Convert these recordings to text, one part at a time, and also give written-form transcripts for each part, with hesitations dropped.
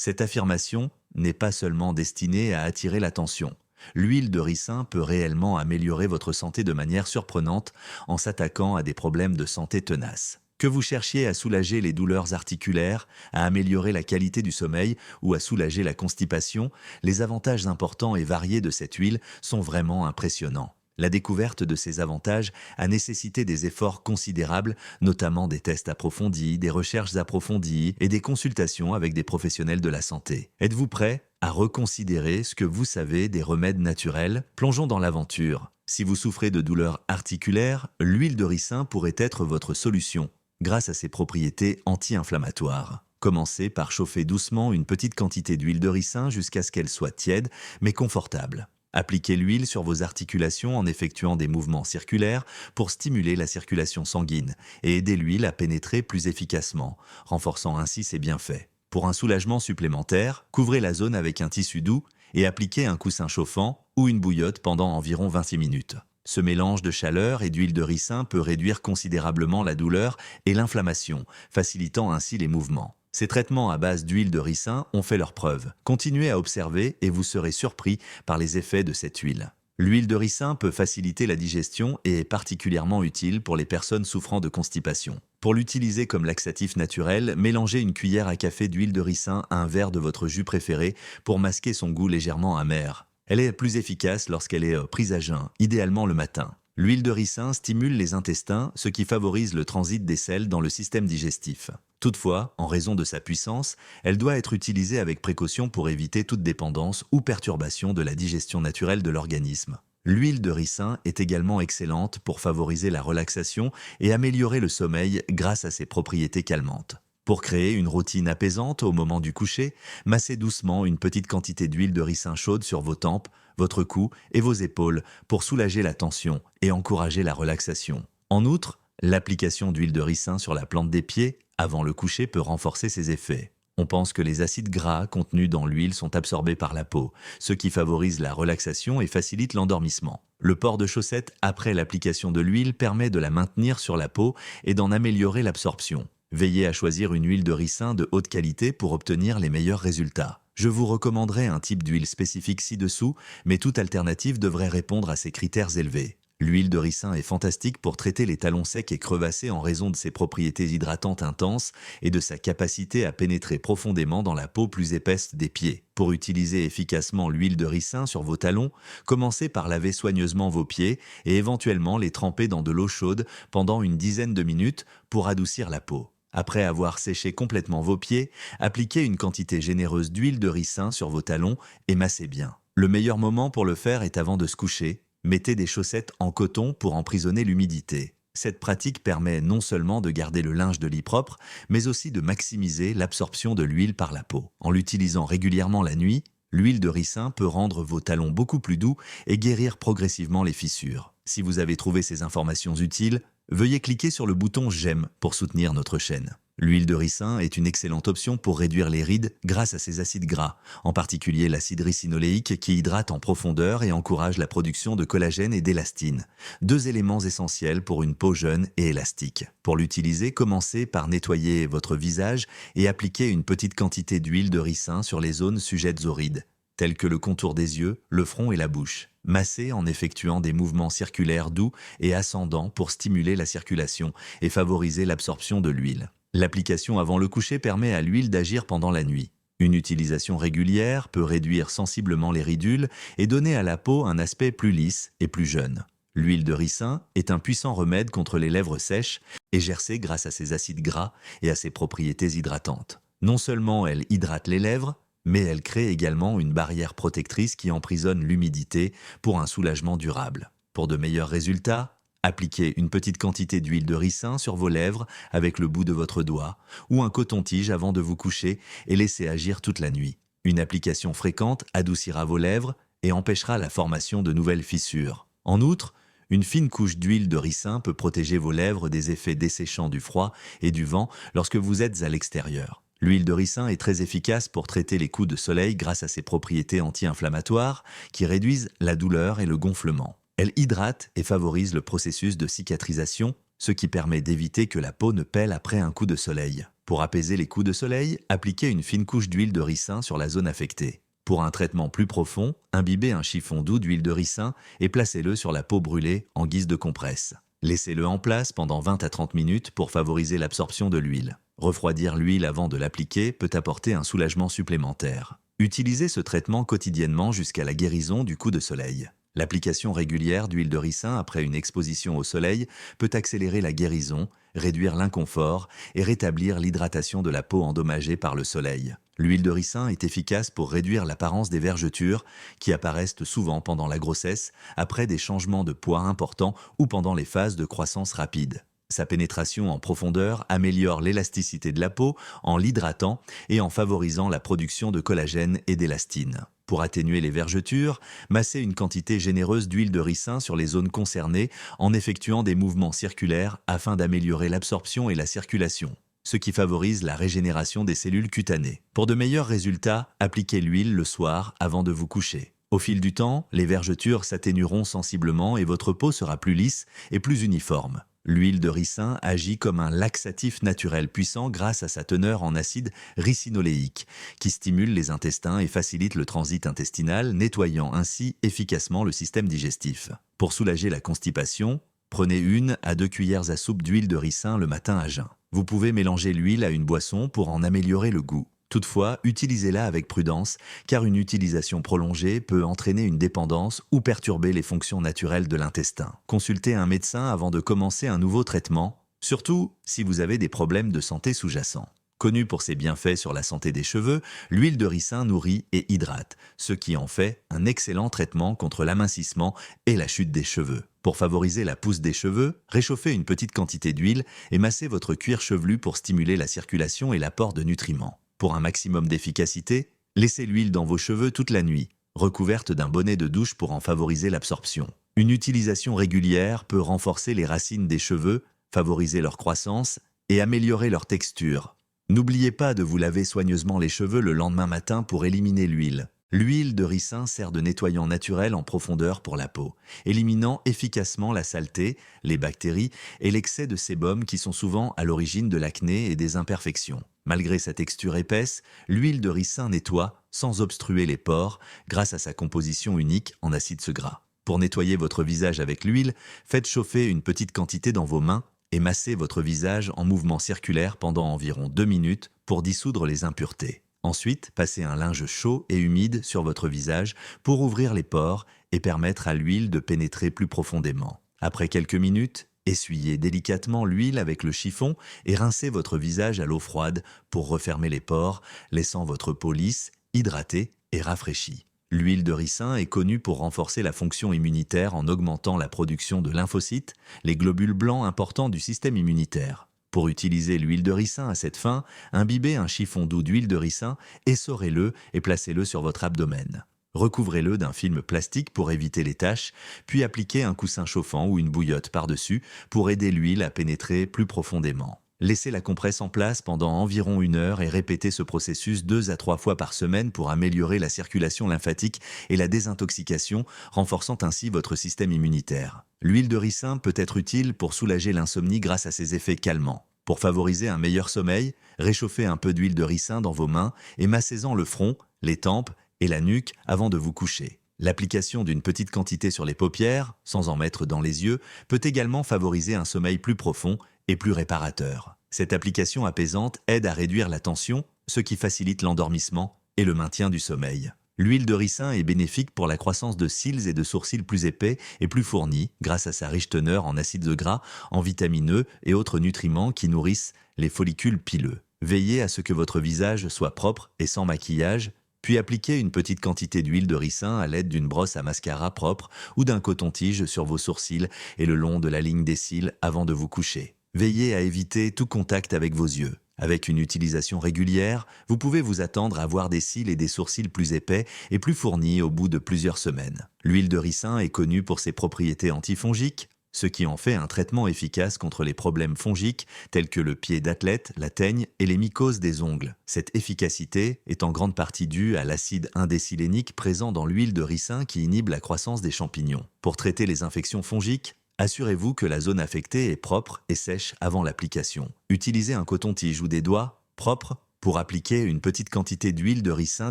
Cette affirmation n'est pas seulement destinée à attirer l'attention. L'huile de ricin peut réellement améliorer votre santé de manière surprenante en s'attaquant à des problèmes de santé tenaces. Que vous cherchiez à soulager les douleurs articulaires, à améliorer la qualité du sommeil ou à soulager la constipation, les avantages importants et variés de cette huile sont vraiment impressionnants. La découverte de ces avantages a nécessité des efforts considérables, notamment des tests approfondis, des recherches approfondies et des consultations avec des professionnels de la santé. Êtes-vous prêt à reconsidérer ce que vous savez des remèdes naturels? Plongeons dans l'aventure. Si vous souffrez de douleurs articulaires, l'huile de ricin pourrait être votre solution, grâce à ses propriétés anti-inflammatoires. Commencez par chauffer doucement une petite quantité d'huile de ricin jusqu'à ce qu'elle soit tiède mais confortable. Appliquez l'huile sur vos articulations en effectuant des mouvements circulaires pour stimuler la circulation sanguine et aider l'huile à pénétrer plus efficacement, renforçant ainsi ses bienfaits. Pour un soulagement supplémentaire, couvrez la zone avec un tissu doux et appliquez un coussin chauffant ou une bouillotte pendant environ 26 minutes. Ce mélange de chaleur et d'huile de ricin peut réduire considérablement la douleur et l'inflammation, facilitant ainsi les mouvements. Ces traitements à base d'huile de ricin ont fait leurs preuves. Continuez à observer et vous serez surpris par les effets de cette huile. L'huile de ricin peut faciliter la digestion et est particulièrement utile pour les personnes souffrant de constipation. Pour l'utiliser comme laxatif naturel, mélangez une cuillère à café d'huile de ricin à un verre de votre jus préféré pour masquer son goût légèrement amer. Elle est plus efficace lorsqu'elle est prise à jeun, idéalement le matin. L'huile de ricin stimule les intestins, ce qui favorise le transit des sels dans le système digestif. Toutefois, en raison de sa puissance, elle doit être utilisée avec précaution pour éviter toute dépendance ou perturbation de la digestion naturelle de l'organisme. L'huile de ricin est également excellente pour favoriser la relaxation et améliorer le sommeil grâce à ses propriétés calmantes. Pour créer une routine apaisante au moment du coucher, massez doucement une petite quantité d'huile de ricin chaude sur vos tempes, votre cou et vos épaules pour soulager la tension et encourager la relaxation. En outre, l'application d'huile de ricin sur la plante des pieds avant le coucher peut renforcer ses effets. On pense que les acides gras contenus dans l'huile sont absorbés par la peau, ce qui favorise la relaxation et facilite l'endormissement. Le port de chaussettes après l'application de l'huile permet de la maintenir sur la peau et d'en améliorer l'absorption. Veillez à choisir une huile de ricin de haute qualité pour obtenir les meilleurs résultats. Je vous recommanderai un type d'huile spécifique ci-dessous, mais toute alternative devrait répondre à ces critères élevés. L'huile de ricin est fantastique pour traiter les talons secs et crevassés en raison de ses propriétés hydratantes intenses et de sa capacité à pénétrer profondément dans la peau plus épaisse des pieds. Pour utiliser efficacement l'huile de ricin sur vos talons, commencez par laver soigneusement vos pieds et éventuellement les tremper dans de l'eau chaude pendant une dizaine de minutes pour adoucir la peau. Après avoir séché complètement vos pieds, appliquez une quantité généreuse d'huile de ricin sur vos talons et massez bien. Le meilleur moment pour le faire est avant de se coucher. Mettez des chaussettes en coton pour emprisonner l'humidité. Cette pratique permet non seulement de garder le linge de lit propre, mais aussi de maximiser l'absorption de l'huile par la peau. En l'utilisant régulièrement la nuit, l'huile de ricin peut rendre vos talons beaucoup plus doux et guérir progressivement les fissures. Si vous avez trouvé ces informations utiles, veuillez cliquer sur le bouton J'aime pour soutenir notre chaîne. L'huile de ricin est une excellente option pour réduire les rides grâce à ses acides gras, en particulier l'acide ricinoléique qui hydrate en profondeur et encourage la production de collagène et d'élastine, deux éléments essentiels pour une peau jeune et élastique. Pour l'utiliser, commencez par nettoyer votre visage et appliquer une petite quantité d'huile de ricin sur les zones sujettes aux rides, telles que le contour des yeux, le front et la bouche. Massez en effectuant des mouvements circulaires doux et ascendants pour stimuler la circulation et favoriser l'absorption de l'huile. L'application avant le coucher permet à l'huile d'agir pendant la nuit. Une utilisation régulière peut réduire sensiblement les ridules et donner à la peau un aspect plus lisse et plus jeune. L'huile de ricin est un puissant remède contre les lèvres sèches et gercées grâce à ses acides gras et à ses propriétés hydratantes. Non seulement elle hydrate les lèvres, mais elle crée également une barrière protectrice qui emprisonne l'humidité pour un soulagement durable. Pour de meilleurs résultats, appliquez une petite quantité d'huile de ricin sur vos lèvres avec le bout de votre doigt ou un coton-tige avant de vous coucher et laissez agir toute la nuit. Une application fréquente adoucira vos lèvres et empêchera la formation de nouvelles fissures. En outre, une fine couche d'huile de ricin peut protéger vos lèvres des effets desséchants du froid et du vent lorsque vous êtes à l'extérieur. L'huile de ricin est très efficace pour traiter les coups de soleil grâce à ses propriétés anti-inflammatoires qui réduisent la douleur et le gonflement. Elle hydrate et favorise le processus de cicatrisation, ce qui permet d'éviter que la peau ne pèle après un coup de soleil. Pour apaiser les coups de soleil, appliquez une fine couche d'huile de ricin sur la zone affectée. Pour un traitement plus profond, imbibez un chiffon doux d'huile de ricin et placez-le sur la peau brûlée en guise de compresse. Laissez-le en place pendant 20 à 30 minutes pour favoriser l'absorption de l'huile. Refroidir l'huile avant de l'appliquer peut apporter un soulagement supplémentaire. Utilisez ce traitement quotidiennement jusqu'à la guérison du coup de soleil. L'application régulière d'huile de ricin après une exposition au soleil peut accélérer la guérison, réduire l'inconfort et rétablir l'hydratation de la peau endommagée par le soleil. L'huile de ricin est efficace pour réduire l'apparence des vergetures qui apparaissent souvent pendant la grossesse, après des changements de poids importants ou pendant les phases de croissance rapide. Sa pénétration en profondeur améliore l'élasticité de la peau en l'hydratant et en favorisant la production de collagène et d'élastine. Pour atténuer les vergetures, massez une quantité généreuse d'huile de ricin sur les zones concernées en effectuant des mouvements circulaires afin d'améliorer l'absorption et la circulation, ce qui favorise la régénération des cellules cutanées. Pour de meilleurs résultats, appliquez l'huile le soir avant de vous coucher. Au fil du temps, les vergetures s'atténueront sensiblement et votre peau sera plus lisse et plus uniforme. L'huile de ricin agit comme un laxatif naturel puissant grâce à sa teneur en acide ricinoléique, qui stimule les intestins et facilite le transit intestinal, nettoyant ainsi efficacement le système digestif. Pour soulager la constipation, prenez 1 à 2 cuillères à soupe d'huile de ricin le matin à jeun. Vous pouvez mélanger l'huile à une boisson pour en améliorer le goût. Toutefois, utilisez-la avec prudence, car une utilisation prolongée peut entraîner une dépendance ou perturber les fonctions naturelles de l'intestin. Consultez un médecin avant de commencer un nouveau traitement, surtout si vous avez des problèmes de santé sous-jacents. Connue pour ses bienfaits sur la santé des cheveux, l'huile de ricin nourrit et hydrate, ce qui en fait un excellent traitement contre l'amincissement et la chute des cheveux. Pour favoriser la pousse des cheveux, réchauffez une petite quantité d'huile et massez votre cuir chevelu pour stimuler la circulation et l'apport de nutriments. Pour un maximum d'efficacité, laissez l'huile dans vos cheveux toute la nuit, recouverte d'un bonnet de douche pour en favoriser l'absorption. Une utilisation régulière peut renforcer les racines des cheveux, favoriser leur croissance et améliorer leur texture. N'oubliez pas de vous laver soigneusement les cheveux le lendemain matin pour éliminer l'huile. L'huile de ricin sert de nettoyant naturel en profondeur pour la peau, éliminant efficacement la saleté, les bactéries et l'excès de sébum qui sont souvent à l'origine de l'acné et des imperfections. Malgré sa texture épaisse, l'huile de ricin nettoie, sans obstruer les pores, grâce à sa composition unique en acides gras. Pour nettoyer votre visage avec l'huile, faites chauffer une petite quantité dans vos mains et massez votre visage en mouvement circulaire pendant environ 2 minutes pour dissoudre les impuretés. Ensuite, passez un linge chaud et humide sur votre visage pour ouvrir les pores et permettre à l'huile de pénétrer plus profondément. Après quelques minutes, essuyez délicatement l'huile avec le chiffon et rincez votre visage à l'eau froide pour refermer les pores, laissant votre peau lisse, hydratée et rafraîchie. L'huile de ricin est connue pour renforcer la fonction immunitaire en augmentant la production de lymphocytes, les globules blancs importants du système immunitaire. Pour utiliser l'huile de ricin à cette fin, imbibez un chiffon doux d'huile de ricin, essorez-le et placez-le sur votre abdomen. Recouvrez-le d'un film plastique pour éviter les taches, puis appliquez un coussin chauffant ou une bouillotte par-dessus pour aider l'huile à pénétrer plus profondément. Laissez la compresse en place pendant environ 1 heure et répétez ce processus 2 à 3 fois par semaine pour améliorer la circulation lymphatique et la désintoxication, renforçant ainsi votre système immunitaire. L'huile de ricin peut être utile pour soulager l'insomnie grâce à ses effets calmants. Pour favoriser un meilleur sommeil, réchauffez un peu d'huile de ricin dans vos mains et massez-en le front, les tempes et la nuque avant de vous coucher. L'application d'une petite quantité sur les paupières, sans en mettre dans les yeux, peut également favoriser un sommeil plus profond et plus réparateur. Cette application apaisante aide à réduire la tension, ce qui facilite l'endormissement et le maintien du sommeil. L'huile de ricin est bénéfique pour la croissance de cils et de sourcils plus épais et plus fournis grâce à sa riche teneur en acides gras, en vitamines E et autres nutriments qui nourrissent les follicules pileux. Veillez à ce que votre visage soit propre et sans maquillage, puis appliquez une petite quantité d'huile de ricin à l'aide d'une brosse à mascara propre ou d'un coton-tige sur vos sourcils et le long de la ligne des cils avant de vous coucher. Veillez à éviter tout contact avec vos yeux. Avec une utilisation régulière, vous pouvez vous attendre à avoir des cils et des sourcils plus épais et plus fournis au bout de plusieurs semaines. L'huile de ricin est connue pour ses propriétés antifongiques, ce qui en fait un traitement efficace contre les problèmes fongiques tels que le pied d'athlète, la teigne et les mycoses des ongles. Cette efficacité est en grande partie due à l'acide indécylénique présent dans l'huile de ricin qui inhibe la croissance des champignons. Pour traiter les infections fongiques, assurez-vous que la zone affectée est propre et sèche avant l'application. Utilisez un coton-tige ou des doigts propre pour appliquer une petite quantité d'huile de ricin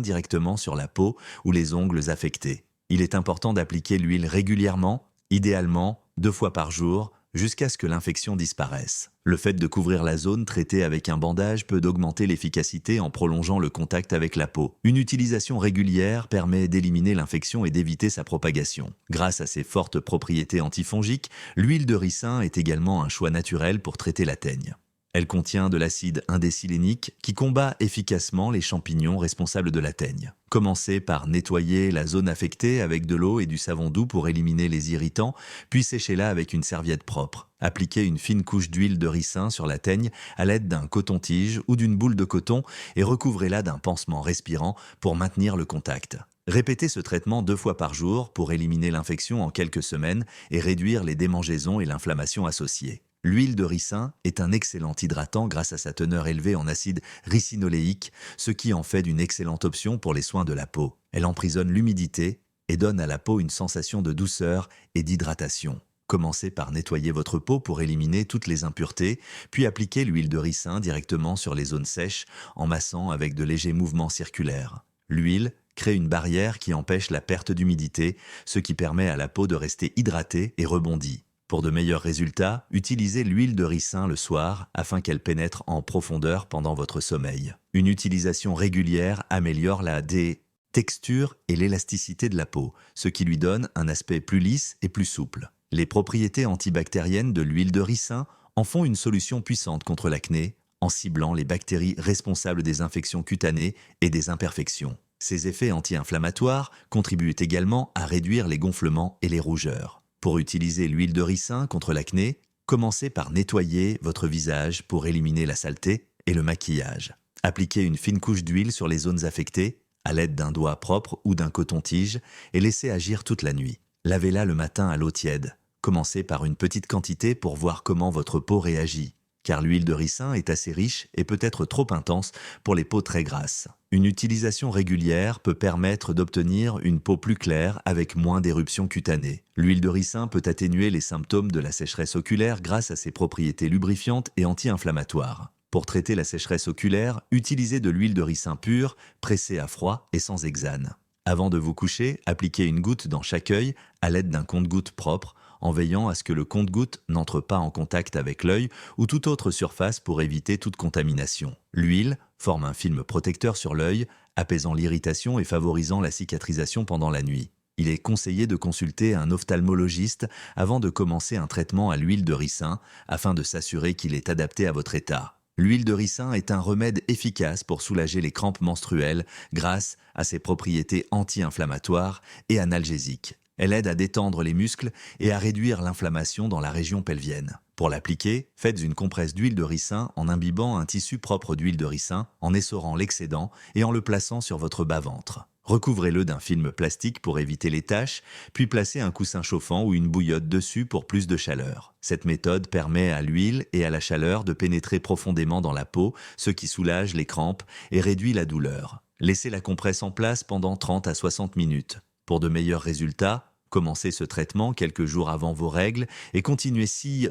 directement sur la peau ou les ongles affectés. Il est important d'appliquer l'huile régulièrement, idéalement 2 fois par jour, jusqu'à ce que l'infection disparaisse. Le fait de couvrir la zone traitée avec un bandage peut augmenter l'efficacité en prolongeant le contact avec la peau. Une utilisation régulière permet d'éliminer l'infection et d'éviter sa propagation. Grâce à ses fortes propriétés antifongiques, l'huile de ricin est également un choix naturel pour traiter la teigne. Elle contient de l'acide indécylénique qui combat efficacement les champignons responsables de la teigne. Commencez par nettoyer la zone affectée avec de l'eau et du savon doux pour éliminer les irritants, puis séchez-la avec une serviette propre. Appliquez une fine couche d'huile de ricin sur la teigne à l'aide d'un coton-tige ou d'une boule de coton et recouvrez-la d'un pansement respirant pour maintenir le contact. Répétez ce traitement 2 fois par jour pour éliminer l'infection en quelques semaines et réduire les démangeaisons et l'inflammation associées. L'huile de ricin est un excellent hydratant grâce à sa teneur élevée en acide ricinoléique, ce qui en fait une excellente option pour les soins de la peau. Elle emprisonne l'humidité et donne à la peau une sensation de douceur et d'hydratation. Commencez par nettoyer votre peau pour éliminer toutes les impuretés, puis appliquez l'huile de ricin directement sur les zones sèches en massant avec de légers mouvements circulaires. L'huile crée une barrière qui empêche la perte d'humidité, ce qui permet à la peau de rester hydratée et rebondie. Pour de meilleurs résultats, utilisez l'huile de ricin le soir afin qu'elle pénètre en profondeur pendant votre sommeil. Une utilisation régulière améliore la texture et l'élasticité de la peau, ce qui lui donne un aspect plus lisse et plus souple. Les propriétés antibactériennes de l'huile de ricin en font une solution puissante contre l'acné, en ciblant les bactéries responsables des infections cutanées et des imperfections. Ces effets anti-inflammatoires contribuent également à réduire les gonflements et les rougeurs. Pour utiliser l'huile de ricin contre l'acné, commencez par nettoyer votre visage pour éliminer la saleté et le maquillage. Appliquez une fine couche d'huile sur les zones affectées à l'aide d'un doigt propre ou d'un coton-tige et laissez agir toute la nuit. Lavez-la le matin à l'eau tiède. Commencez par une petite quantité pour voir comment votre peau réagit, car l'huile de ricin est assez riche et peut être trop intense pour les peaux très grasses. Une utilisation régulière peut permettre d'obtenir une peau plus claire avec moins d'éruptions cutanées. L'huile de ricin peut atténuer les symptômes de la sécheresse oculaire grâce à ses propriétés lubrifiantes et anti-inflammatoires. Pour traiter la sécheresse oculaire, utilisez de l'huile de ricin pure, pressée à froid et sans hexane. Avant de vous coucher, appliquez une goutte dans chaque œil à l'aide d'un compte-gouttes propre, en veillant à ce que le compte-gouttes n'entre pas en contact avec l'œil ou toute autre surface pour éviter toute contamination. L'huile forme un film protecteur sur l'œil, apaisant l'irritation et favorisant la cicatrisation pendant la nuit. Il est conseillé de consulter un ophtalmologiste avant de commencer un traitement à l'huile de ricin afin de s'assurer qu'il est adapté à votre état. L'huile de ricin est un remède efficace pour soulager les crampes menstruelles grâce à ses propriétés anti-inflammatoires et analgésiques. Elle aide à détendre les muscles et à réduire l'inflammation dans la région pelvienne. Pour l'appliquer, faites une compresse d'huile de ricin en imbibant un tissu propre d'huile de ricin, en essorant l'excédent et en le plaçant sur votre bas-ventre. Recouvrez-le d'un film plastique pour éviter les taches, puis placez un coussin chauffant ou une bouillotte dessus pour plus de chaleur. Cette méthode permet à l'huile et à la chaleur de pénétrer profondément dans la peau, ce qui soulage les crampes et réduit la douleur. Laissez la compresse en place pendant 30 à 60 minutes. Pour de meilleurs résultats, commencez ce traitement quelques jours avant vos règles et continuez si